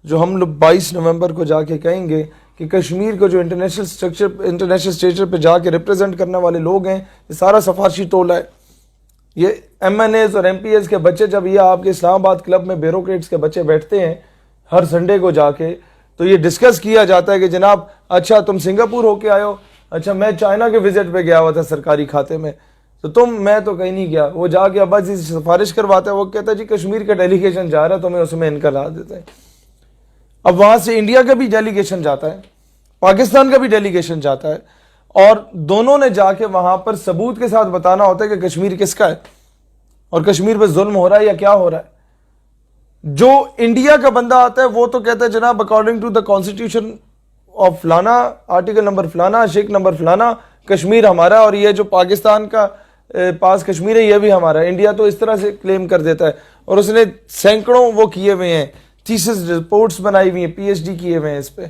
جو ہم لوگ 22 نومبر کو جا کے کہیں گے کہ کشمیر کو جو انٹرنیشنل اسٹیج پہ جا کے ریپرزینٹ کرنے والے لوگ ہیں، یہ سارا سفارشی ٹولہ ہے. یہ ایم این ایز اور ایم پی ایز کے بچے، جب یہ آپ کے اسلام آباد کلب میں بیوروکریٹس کے بچے بیٹھتے ہیں ہر سنڈے کو جا کے، تو یہ ڈسکس کیا جاتا ہے کہ جناب اچھا تم سنگاپور ہو کے آئے ہو، اچھا میں چائنا کے وزٹ پہ گیا ہوا تھا سرکاری کھاتے میں، تو میں تو کہیں نہیں گیا. وہ جا کے ابا جی سے سفارش کرواتا ہے، وہ کہتا ہے جی کشمیر کا ڈیلیگیشن جا رہا ہے، تمہیں اس میں ان کا لا دیتے ہیں. اب وہاں سے انڈیا کا بھی ڈیلیگیشن جاتا ہے، پاکستان کا بھی ڈیلیگیشن جاتا ہے، اور دونوں نے جا کے وہاں پر ثبوت کے ساتھ بتانا ہوتا ہے کہ کشمیر کس کا ہے اور کشمیر پہ ظلم ہو رہا ہے یا کیا ہو رہا ہے. جو انڈیا کا بندہ آتا ہے وہ تو کہتا ہے جناب according to the constitution of فلانا، آرٹیکل نمبر فلانا، شیک نمبر فلانا، کشمیر ہمارا ہے، اور یہ جو پاکستان کا پاس کشمیر ہے یہ بھی ہمارا ہے. انڈیا تو اس طرح سے کلیم کر دیتا ہے، اور اس نے سینکڑوں وہ کیے ہوئے ہیں، تھیسس رپورٹس بنائی ہوئی ہیں، پی ایچ ڈی کیے ہوئے ہیں اس پہ.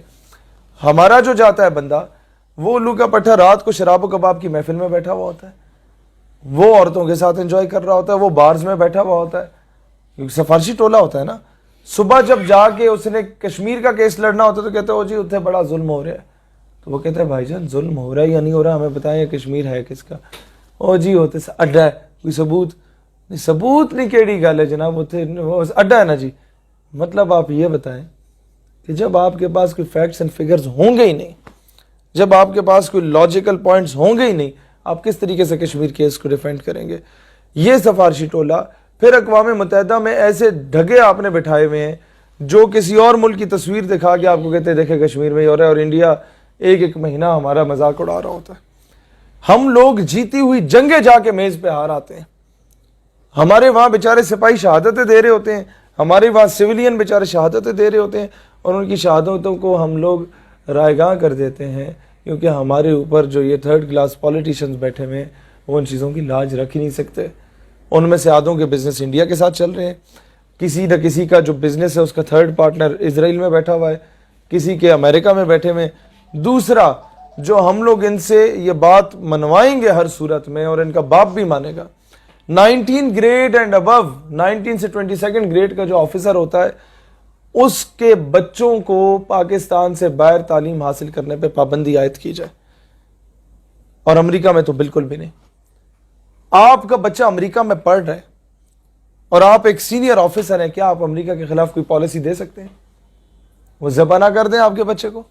ہمارا جو جاتا ہے بندہ، وہ الو کا پٹھا رات کو شراب و کباب کی محفل میں بیٹھا ہوا ہوتا ہے، وہ عورتوں کے ساتھ انجوائے کر رہا ہوتا ہے، وہ بارز میں بیٹھا ہوا ہوتا ہے، کیونکہ سفارشی ٹولہ ہوتا ہے نا. صبح جب جا کے اس نے کشمیر کا کیس لڑنا ہوتا ہے تو کہتے ہیں جی اتنے بڑا ظلم ہو رہا ہے. تو وہ کہتا ہے بھائی جان ظلم ہو رہا ہے یا نہیں ہو رہا ہمیں بتائیں، کشمیر ہے کس کا؟ جی ہوتے اڈا ہے، کوئی ثبوت نہیں. ثبوت نہیں کیڑی گل ہے جناب، وہ اڈا ہے نا جی. مطلب آپ یہ بتائیں کہ جب آپ کے پاس کوئی فیکٹس اینڈ فگرز ہوں گے ہی نہیں، جب آپ کے پاس کوئی لاجیکل پوائنٹس ہوں گے ہی نہیں، آپ کس طریقے سے کشمیر کیس کو ڈیفینڈ کریں گے؟ یہ سفارشی ٹولہ. پھر اقوام متحدہ میں ایسے ڈھگے آپ نے بٹھائے ہوئے ہیں جو کسی اور ملک کی تصویر دکھا کے آپ کو کہتے ہیں دیکھیں کشمیر میں ہی ہو رہا ہے، اور انڈیا ایک مہینہ ہمارا مذاق اڑا رہا ہوتا ہے. ہم لوگ جیتی ہوئی جنگیں جا کے میز پہ ہار آتے ہیں. ہمارے وہاں بیچارے سپاہی شہادتیں دے رہے ہوتے ہیں، ہمارے وہاں سویلین بیچارے شہادتیں دے رہے ہوتے ہیں، اور ان کی شہادتوں کو ہم لوگ رائے گاہ کر دیتے ہیں، کیونکہ ہمارے اوپر جو یہ تھرڈ کلاس پولیٹیشنز بیٹھے ہوئے ہیں وہ ان چیزوں کی لاج رکھ ہی نہیں سکتے. ان میں سے آدھوں کے بزنس انڈیا کے ساتھ چل رہے ہیں، کسی نہ کسی کا جو بزنس ہے اس کا تھرڈ پارٹنر اسرائیل میں بیٹھا ہوا ہے، کسی کے امریکہ میں بیٹھے ہوئے. دوسرا جو ہم لوگ ان سے یہ بات منوائیں گے ہر صورت میں، اور ان کا باپ بھی مانے گا، 19 گریڈ اینڈ ابو، 19 سے 22 گریڈ کا جو آفیسر ہوتا ہے اس کے بچوں کو پاکستان سے باہر تعلیم حاصل کرنے پہ پابندی عائد کی جائے، اور امریکہ میں تو بالکل بھی نہیں. آپ کا بچہ امریکہ میں پڑھ رہا ہے اور آپ ایک سینئر آفیسر ہیں، کیا آپ امریکہ کے خلاف کوئی پالیسی دے سکتے ہیں؟ وہ ذبح نہ کر دیں آپ کے بچے کو؟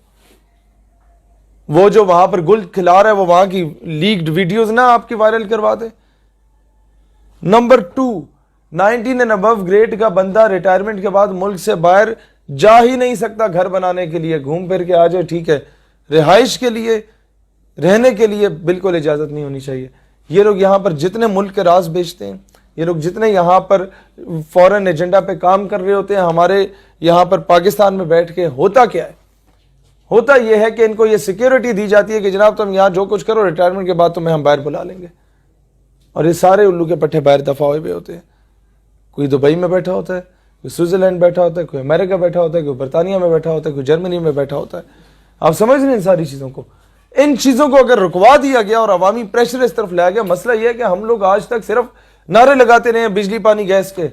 وہ جو وہاں پر گل کھلا رہا ہے وہ وہاں کی لیکڈ ویڈیوز نہ آپ کی وائرل کروا دیں؟ نمبر 2، 19 اینڈ ابو گریڈ کا بندہ ریٹائرمنٹ کے بعد ملک سے باہر جا ہی نہیں سکتا. گھر بنانے کے لیے گھوم پھر کے آ جائے ٹھیک ہے، رہائش کے لیے رہنے کے لیے بالکل اجازت نہیں ہونی چاہیے. یہ لوگ یہاں پر جتنے ملک کے راز بیچتے ہیں، یہ لوگ جتنے یہاں پر فورن ایجنڈا پہ کام کر رہے ہوتے ہیں، ہمارے یہاں پر پاکستان میں بیٹھ کے ہوتا کیا ہے؟ ہوتا یہ ہے کہ ان کو یہ سیکیورٹی دی جاتی ہے کہ جناب تم یہاں جو کچھ کرو، ریٹائرمنٹ کے بعد تمہیں ہم باہر بلا لیں گے. اور یہ سارے الو کے پٹھے باہر دفعہ ہوئے ہوتے ہیں. کوئی دبئی میں بیٹھا ہوتا ہے، کوئی سوئٹزرلینڈ بیٹھا ہوتا ہے، کوئی امریکہ بیٹھا ہوتا ہے، کوئی برطانیہ میں بیٹھا ہوتا ہے، کوئی جرمنی میں بیٹھا ہوتا ہے. آپ سمجھ رہے ہیں ان ساری چیزوں کو؟ ان چیزوں کو اگر رکوا دیا گیا اور عوامی پریشر اس طرف لایا گیا، مسئلہ یہ ہے کہ ہم لوگ آج تک صرف نعرے لگاتے رہے ہیں بجلی پانی گیس کے،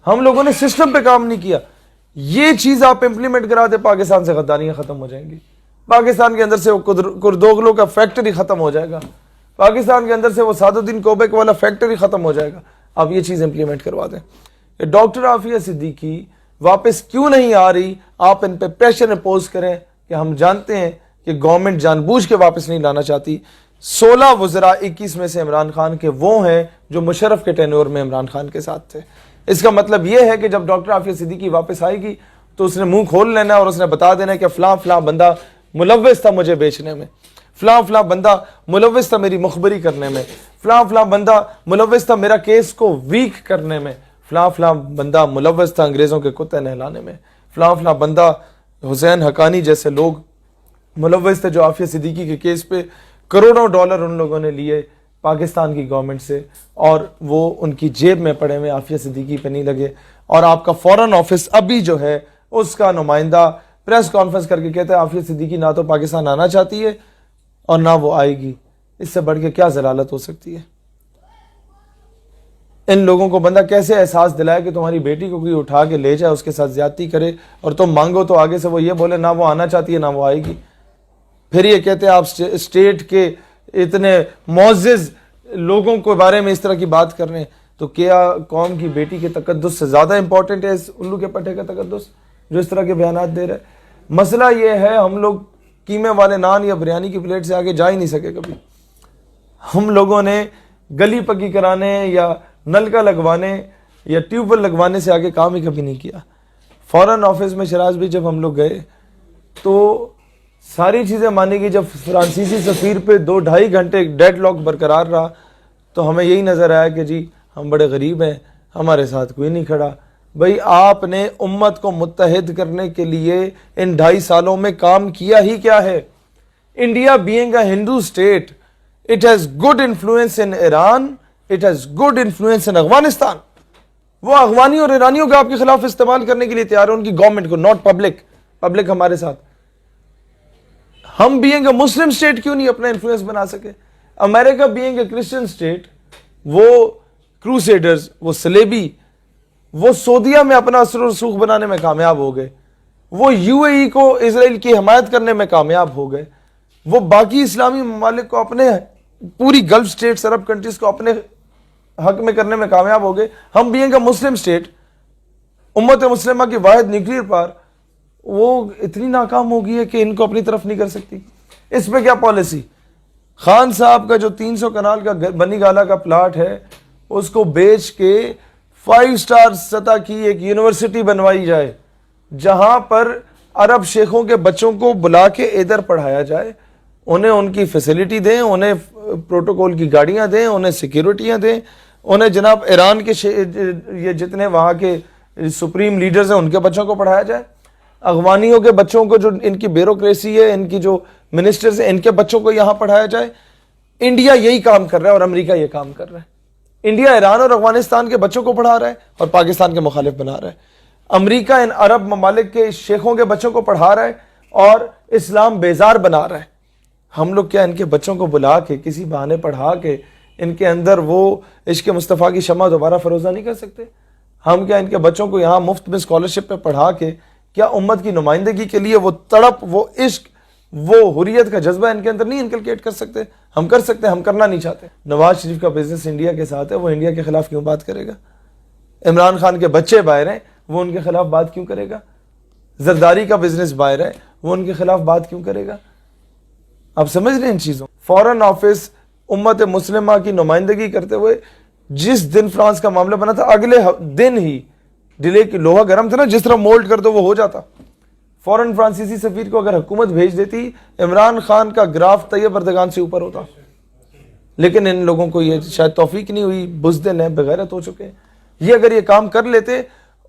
ہم لوگوں نے سسٹم پہ کام نہیں کیا. یہ چیز آپ امپلیمنٹ کرا دے، پاکستان سے غداریاں ختم ہو جائیں گی، پاکستان کے اندر سے وہ کردوغلوں کا فیکٹری ختم ہو جائے گا، پاکستان کے اندر سے وہ سعد الدین کوبیک والا فیکٹری ختم ہو جائے گا. آپ یہ چیز امپلیمنٹ کروا دیں. ڈاکٹر عافیہ صدیقی واپس کیوں نہیں آ رہی؟ آپ ان پہ پریشر امپوز کریں کہ ہم جانتے ہیں کہ گورنمنٹ جان بوجھ کے واپس نہیں لانا چاہتی. 16 وزراء 21 میں سے عمران خان کے وہ ہیں جو مشرف کے ٹینور میں عمران خان کے ساتھ تھے. اس کا مطلب یہ ہے کہ جب ڈاکٹر عافیہ صدیقی واپس آئے گی تو اس نے منہ کھول لینا اور اس نے بتا دینا کہ فلاں فلاں بندہ ملوث تھا مجھے بیچنے میں، فلاں فلاں بندہ ملوث تھا میری مخبری کرنے میں، فلاں فلاں بندہ ملوث تھا میرا کیس کو ویک کرنے میں، فلاں فلاں بندہ ملوث تھا انگریزوں کے کتے نہلانے میں، فلاں فلاں بندہ حسین حقانی جیسے لوگ ملوث تھے جو عافیہ صدیقی کے کیس پہ کروڑوں ڈالر ان لوگوں نے لیے پاکستان کی گورنمنٹ سے، اور وہ ان کی جیب میں پڑے ہوئے عافیہ صدیقی پہ نہیں لگے. اور آپ کا فورن آفس ابھی جو ہے اس کا نمائندہ پریس کانفرنس کر کے کہتا ہے عافیہ صدیقی نہ تو پاکستان آنا چاہتی ہے اور نہ وہ آئے گی. اس سے بڑھ کے کیا ضلالت ہو سکتی ہے؟ ان لوگوں کو بندہ کیسے احساس دلائے کہ تمہاری بیٹی کو کوئی اٹھا کے لے جائے، اس کے ساتھ زیادتی کرے، اور تم مانگو تو آگے سے وہ یہ بولے نہ وہ آنا چاہتی ہے نہ وہ آئے گی. پھر یہ کہتے ہیں آپ اسٹیٹ کے اتنے معزز لوگوں کے بارے میں اس طرح کی بات کر رہے ہیں. تو کیا قوم کی بیٹی کے تقدس سے زیادہ امپورٹنٹ ہے اس الو کے پٹھے کا تقدس جو اس طرح کے بیانات دے رہے ہیں؟ مسئلہ یہ ہے ہم لوگ قیمے والے نان یا بریانی کی پلیٹ سے آگے جا ہی نہیں سکے کبھی. ہم لوگوں نے گلی پکی کرانے یا نلکا لگوانے یا ٹیوب ویل لگوانے سے آگے کام ہی کبھی نہیں کیا. فورن آفس میں شراز بھی جب ہم لوگ گئے تو ساری چیزیں مانی گئی. جب فرانسیسی سفیر پہ 2-2.5 گھنٹے ڈیڈ لاک برقرار رہا تو ہمیں یہی نظر آیا کہ جی ہم بڑے غریب ہیں، ہمارے ساتھ کوئی نہیں کھڑا. بھئی آپ نے امت کو متحد کرنے کے لیے ان 2.5 سالوں میں کام کیا ہی کیا ہے؟ India being a Hindu state, it has good influence in Iran, it has good influence in Afghanistan. وہ افغانیوں اور ایرانیوں کو آپ کے خلاف استعمال کرنے کے لیے تیار ہے، ان کی گورنمنٹ کو، ناٹ پبلک ہمارے ساتھ. ہم being a مسلم state کیوں نہیں اپنا انفلوئنس بنا سکے؟ امریکہ being a کرسچن state، وہ کروسیڈرز، وہ صلیبی، وہ سعودیہ میں اپنا اثر و رسوخ بنانے میں کامیاب ہو گئے، وہ یو اے ای کو اسرائیل کی حمایت کرنے میں کامیاب ہو گئے، وہ باقی اسلامی ممالک کو اپنے پوری گلف سٹیٹس، عرب کنٹریز کو اپنے حق میں کرنے میں کامیاب ہو گئے. ہم being a مسلم state، امت مسلمہ کی واحد نیوکلیئر پاور، وہ اتنی ناکام ہو گئی ہے کہ ان کو اپنی طرف نہیں کر سکتی. اس پہ کیا پالیسی؟ خان صاحب کا جو 300 کنال کا بنی گالا کا پلاٹ ہے اس کو بیچ کے 5 سٹار سطح کی ایک یونیورسٹی بنوائی جائے جہاں پر عرب شیخوں کے بچوں کو بلا کے ادھر پڑھایا جائے، انہیں ان کی فیسلٹی دیں، انہیں پروٹوکول کی گاڑیاں دیں، انہیں سیکیورٹیاں دیں، انہیں جناب ایران کے یہ جتنے وہاں کے سپریم لیڈرز ہیں ان کے بچوں کو پڑھایا جائے، افغانیوں کے بچوں کو جو ان کی بیوروکریسی ہے، ان کی جو منسٹرز ہیں، ان کے بچوں کو یہاں پڑھایا جائے. انڈیا یہی کام کر رہا ہے اور امریکہ یہ کام کر رہا ہے. انڈیا ایران اور افغانستان کے بچوں کو پڑھا رہا ہے اور پاکستان کے مخالف بنا رہا ہے. امریکہ ان عرب ممالک کے شیخوں کے بچوں کو پڑھا رہا ہے اور اسلام بیزار بنا رہا ہے. ہم لوگ کیا ان کے بچوں کو بلا کے کسی بہانے پڑھا کے ان کے اندر وہ عشق مصطفیٰ کی شمع دوبارہ فروزہ نہیں کر سکتے؟ ہم کیا ان کے بچوں کو یہاں مفت میں اسکالرشپ پہ پڑھا کے کیا امت کی نمائندگی کے لیے وہ تڑپ، وہ عشق، وہ حریت کا جذبہ ان کے اندر نہیں انکلکیٹ کر سکتے؟ ہم کر سکتے ہیں، ہم کرنا نہیں چاہتے. نواز شریف کا بزنس انڈیا کے ساتھ ہے، وہ انڈیا کے خلاف کیوں بات کرے گا؟ عمران خان کے بچے باہر ہیں، وہ ان کے خلاف بات کیوں کرے گا؟ زرداری کا بزنس باہر ہے، وہ ان کے خلاف بات کیوں کرے گا؟ آپ سمجھ رہے ہیں ان چیزوں؟ فورن آفس امت مسلمہ کی نمائندگی کرتے ہوئے جس دن فرانس کا معاملہ بنا تھا اگلے دن ہی ڈیلے کی لوہا گرم تھا نا، جس طرح مولڈ کر دو وہ ہو جاتا. فورن فرانسیسی سفیر کو اگر حکومت بھیج دیتی، عمران خان کا گراف طیب اردگان سے اوپر ہوتا. لیکن ان لوگوں کو یہ شاید توفیق نہیں ہوئی، بزدل ہیں، بغیرت ہو چکے ہیں. یہ اگر یہ کام کر لیتے،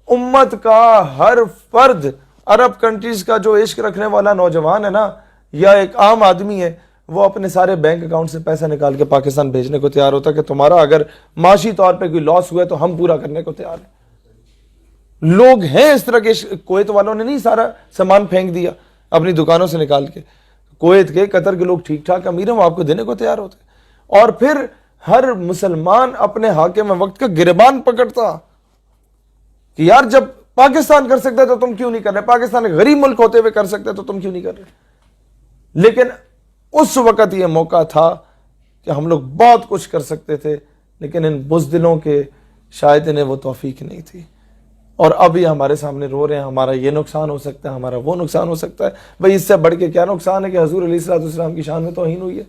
امت کا ہر فرد، عرب کنٹریز کا جو عشق رکھنے والا نوجوان ہے نا یا ایک عام آدمی ہے، وہ اپنے سارے بینک اکاؤنٹ سے پیسہ نکال کے پاکستان بھیجنے کو تیار ہوتا کہ تمہارا اگر معاشی طور پہ کوئی لاس ہوا ہے تو ہم پورا کرنے کو تیار ہیں. لوگ ہیں اس طرح کے. کویت والوں نے نہیں سارا سامان پھینک دیا اپنی دکانوں سے نکال کے؟ کویت کے، قطر کے لوگ ٹھیک ٹھاک امیر ہیں، وہ آپ کو دینے کو تیار ہوتے. اور پھر ہر مسلمان اپنے حاکم وقت کا گریبان پکڑتا کہ یار جب پاکستان کر سکتا ہے تو تم کیوں نہیں کر رہے؟ پاکستان ایک غریب ملک ہوتے ہوئے کر سکتے ہے تو تم کیوں نہیں کر رہے؟ لیکن اس وقت یہ موقع تھا کہ ہم لوگ بہت کچھ کر سکتے تھے، لیکن ان بزدلوں کے شاید انہیں وہ توفیق نہیں تھی. اور اب یہ ہمارے سامنے رو رہے ہیں ہمارا یہ نقصان ہو سکتا ہے، ہمارا وہ نقصان ہو سکتا ہے. بھئی اس سے بڑھ کے کیا نقصان ہے کہ حضور علیہ السلام کی شان میں توہین ہوئی ہے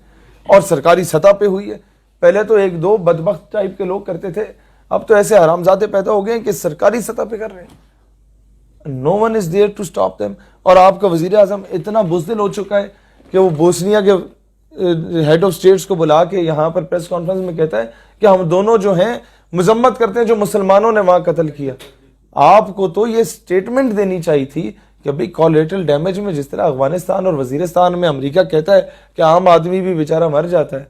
اور سرکاری سطح پہ ہوئی ہے. پہلے تو 1-2 بدبخت ٹائپ کے لوگ کرتے تھے، اب تو ایسے حرامزادے پیدا ہو گئے ہیں کہ سرکاری سطح پہ کر رہے ہیں. No one is there to stop them. اور آپ کا وزیر اعظم اتنا بزدل ہو چکا ہے کہ وہ بوسنیا کے ہیڈ آف سٹیٹس کو بلا کے یہاں پر پریس کانفرنس میں کہتا ہے کہ ہم دونوں جو ہیں مذمت کرتے ہیں جو مسلمانوں نے وہاں قتل کیا. آپ کو تو یہ سٹیٹمنٹ دینی چاہیے تھی کہ بھئی کولیٹرل ڈیمیج میں جس طرح افغانستان اور وزیرستان میں امریکہ کہتا ہے کہ عام آدمی بھی بیچارہ مر جاتا ہے،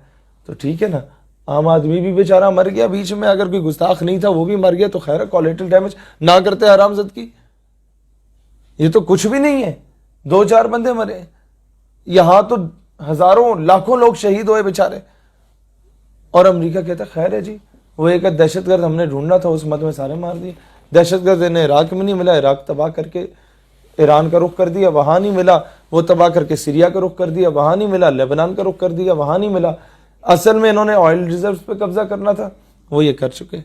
تو ٹھیک ہے نا، عام آدمی بھی بیچارہ مر گیا، بیچ میں اگر کوئی گستاخ نہیں تھا وہ بھی مر گیا تو خیر ہے، کولیٹرل ڈیمیج نہ کرتے حرامزاد کی. یہ تو کچھ بھی نہیں ہے، 2-4 بندے مرے، یہاں تو ہزاروں لاکھوں لوگ شہید ہوئے بیچارے. اور امریکہ کہتا ہے خیر ہے جی، وہ ایک دہشت گرد ہم نے ڈھونڈنا تھا، اس مد میں سارے مار دیے. دہشت گرد انہیں عراق میں نہیں ملا، عراق تباہ کر کے ایران کا رخ کر دیا، وہاں نہیں ملا. وہ تباہ کر کے سیریا کا رخ کر دیا، وہاں نہیں ملا. لیبنان کا رخ کر دیا، وہاں نہیں ملا. اصل میں انہوں نے آئل ریزروز پہ قبضہ کرنا تھا، وہ یہ کر چکے.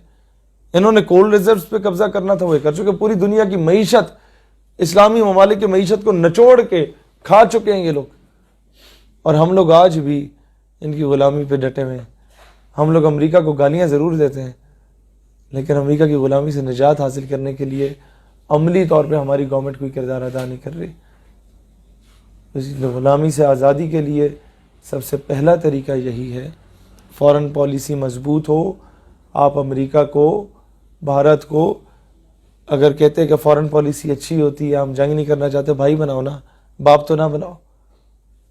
انہوں نے کول ریزروز پہ قبضہ کرنا تھا، وہ یہ کر چکے. پوری دنیا کی معیشت، اسلامی ممالک کی معیشت کو نچوڑ کے کھا چکے ہیں یہ لوگ. اور ہم لوگ آج بھی ان کی غلامی پہ ڈٹے ہوئے ہیں. ہم لوگ امریکہ کو گالیاں ضرور دیتے ہیں، لیکن امریکہ کی غلامی سے نجات حاصل کرنے کے لیے عملی طور پہ ہماری گورنمنٹ کوئی کردار ادا نہیں کر رہی. اس غلامی سے آزادی کے لیے سب سے پہلا طریقہ یہی ہے، فورن پالیسی مضبوط ہو. آپ امریکہ کو، بھارت کو اگر کہتے کہ فورن پالیسی اچھی ہوتی ہے، ہم جنگ نہیں کرنا چاہتے، بھائی بناؤ نا، باپ تو نہ بناؤ.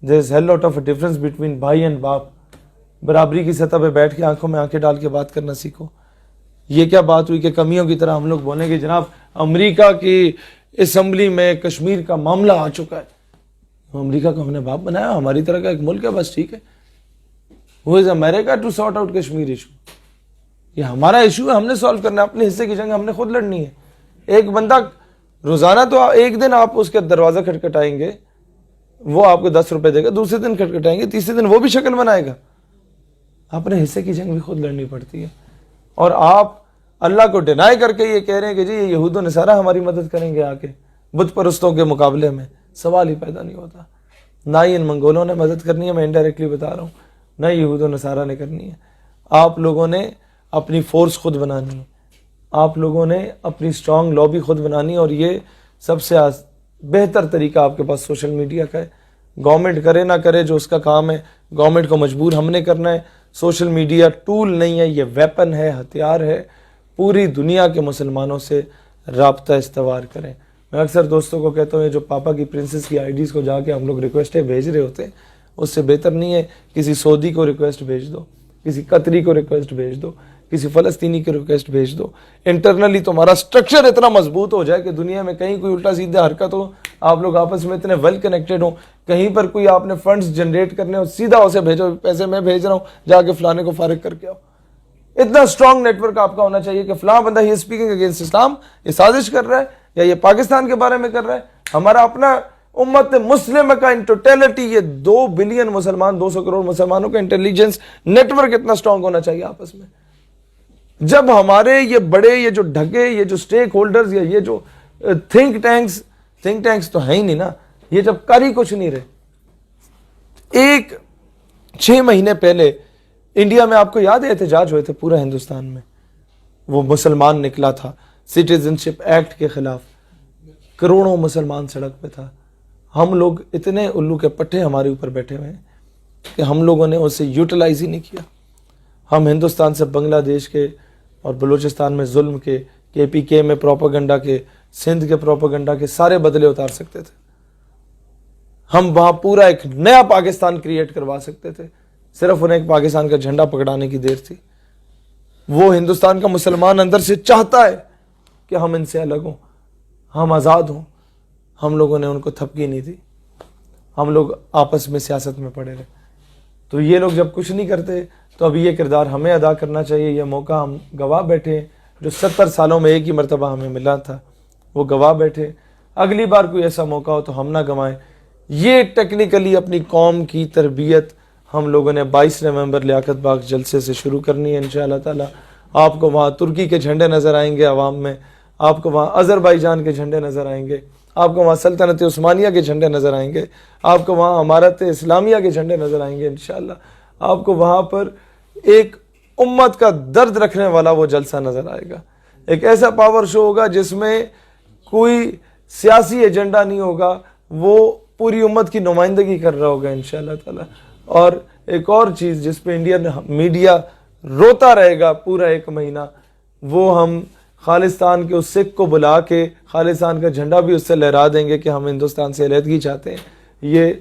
There is hell lot of difference between بھائی اینڈ باپ. برابری کی سطح پہ بیٹھ کے آنکھوں میں آنکھیں ڈال کے بات کرنا سیکھو. یہ کیا بات ہوئی کہ کمیوں کی طرح ہم لوگ بولیں گے جناب امریکہ کی اسمبلی میں کشمیر کا معاملہ آ چکا ہے. امریکہ کو ہم نے باپ بنایا، ہماری طرح کا ایک ملک ہے، بس ٹھیک ہے. Who is America to sort out Kashmir issue؟ یہ ہمارا ایشو ہے، ہم نے سالو کرنا ہے. اپنے حصے کی جنگ ہم نے خود لڑنی ہے. ایک بندہ روزانہ تو ایک دن آپ اس کا دروازہ کھٹکھٹائیں گے، وہ آپ کو 10 روپے دے گا. دوسرے دن کھٹکھٹائیں گے، تیسرے دن وہ بھی شکل بنائے گا. اپنے حصے کی جنگ بھی خود لڑنی پڑتی ہے. اور آپ اللہ کو ڈینائی کر کے یہ کہہ رہے ہیں کہ جی یہ یہود و نصارہ ہماری مدد کریں گے آ کے بت پرستوں کے مقابلے میں. سوال ہی پیدا نہیں ہوتا. نہ ہی ان منگولوں نے مدد کرنی ہے، میں انڈائریکٹلی بتا رہا ہوں، نہ یہود و نصارہ نے کرنی ہے. آپ لوگوں نے اپنی فورس خود بنانی ہے، آپ لوگوں نے اپنی اسٹرانگ لابی خود بنانی ہے. اور یہ سب سے بہتر طریقہ آپ کے پاس سوشل میڈیا کا ہے. گورنمنٹ کرے نہ کرے، جو اس کا کام ہے، گورنمنٹ کو مجبور ہم نے کرنا ہے. سوشل میڈیا ٹول نہیں ہے، یہ ویپن ہے، ہتھیار ہے. پوری دنیا کے مسلمانوں سے رابطہ استوار کریں. میں اکثر دوستوں کو کہتا ہوں یہ جو پاپا کی پرنسس کی آئی ڈیز کو جا کے ہم لوگ ریکویسٹیں بھیج رہے ہوتے ہیں، اس سے بہتر نہیں ہے کسی سعودی کو ریکویسٹ بھیج دو، کسی قطری کو ریکویسٹ بھیج دو، کسی فلسطینی کی ریکویسٹ بھیج دو. انٹرنلی تمہارا سٹرکچر اتنا مضبوط ہو جائے کہ دنیا میں کہیں کوئی الٹا سیدھا حرکت ہو، آپ لوگ آپس میں اتنے ویل کنیکٹڈ ہوں، کہیں پر کوئی آپ نے فنڈز جنریٹ کرنے ہو، سیدھا اسے بھیجو، پیسے میں بھیج رہا ہوں، جا کے فلانے کو فارغ کر کے آؤ. اتنا اسٹرانگ نیٹ ورک آپ کا ہونا چاہیے کہ فلاں بندہ ہی اسپیکنگ اگینسٹ اسلام، یہ سازش کر رہا ہے یا یہ پاکستان کے بارے میں کر رہا ہے. ہمارا اپنا امت مسلمہ کا ان ٹوٹیلٹی، یہ 2 بلین مسلمان، 200 کروڑ مسلمانوں کا انٹیلیجنس نیٹ ورک اتنا اسٹرانگ ہونا چاہیے آپس میں. جب ہمارے یہ بڑے، یہ جو ڈھگے، یہ جو سٹیک ہولڈرز، یا یہ جو تھنک ٹینکس تو ہیں ہی نہیں نا، یہ جب کر ہی کچھ نہیں رہے. 6 مہینے پہلے انڈیا میں آپ کو یاد ہے احتجاج ہوئے تھے پورا ہندوستان میں، وہ مسلمان نکلا تھا سٹیزنشپ ایکٹ کے خلاف، کروڑوں مسلمان سڑک پہ تھا. ہم لوگ اتنے الو کے پٹھے ہمارے اوپر بیٹھے ہوئے ہیں کہ ہم لوگوں نے اسے یوٹیلائز ہی نہیں کیا. ہم ہندوستان سے بنگلہ دیش کے اور بلوچستان میں ظلم کے، KPK میں پروپیگنڈا کے، سندھ کے پروپیگنڈا کے سارے بدلے اتار سکتے تھے. ہم وہاں پورا ایک نیا پاکستان کریٹ کروا سکتے تھے. صرف انہیں ایک پاکستان کا جھنڈا پکڑانے کی دیر تھی. وہ ہندوستان کا مسلمان اندر سے چاہتا ہے کہ ہم ان سے الگ ہوں، ہم آزاد ہوں. ہم لوگوں نے ان کو تھپکی نہیں دی. ہم لوگ آپس میں سیاست میں پڑے رہے. تو یہ لوگ جب کچھ نہیں کرتے تو اب یہ کردار ہمیں ادا کرنا چاہیے. یہ موقع ہم گوا بیٹھے، جو 70 سالوں میں ایک ہی مرتبہ ہمیں ملا تھا، وہ گوا بیٹھے. اگلی بار کوئی ایسا موقع ہو تو ہم نہ گنوائیں. یہ ٹیکنیکلی اپنی قوم کی تربیت ہم لوگوں نے 22 نومبر لیاقت باغ جلسے سے شروع کرنی ہے انشاءاللہ تعالی. آپ کو وہاں ترکی کے جھنڈے نظر آئیں گے عوام میں، آپ کو وہاں آذربائیجان کے جھنڈے نظر آئیں گے، آپ کو وہاں سلطنت عثمانیہ کے جھنڈے نظر آئیں گے، آپ کو وہاں امارت اسلامیہ کے جھنڈے نظر آئیں گے انشاءاللہ. آپ کو وہاں پر ایک امت کا درد رکھنے والا وہ جلسہ نظر آئے گا. ایک ایسا پاور شو ہوگا جس میں کوئی سیاسی ایجنڈا نہیں ہوگا، وہ پوری امت کی نمائندگی کر رہا ہوگا انشاءاللہ تعالی. اور ایک اور چیز جس پہ انڈین میڈیا روتا رہے گا پورا 1 مہینہ، وہ ہم خالصتان کے اس سکھ کو بلا کے خالصتان کا جھنڈا بھی اس سے لہرا دیں گے کہ ہم ہندوستان سے علیحدگی چاہتے ہیں. یہ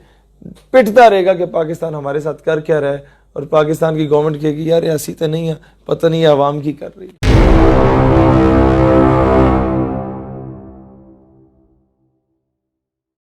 پٹتا رہے گا کہ پاکستان ہمارے ساتھ کر کیا رہا ہے، اور پاکستان کی گورنمنٹ کہے گی یار ایسی تو نہیں ہے، پتہ نہیں عوام کی کر رہی ہے.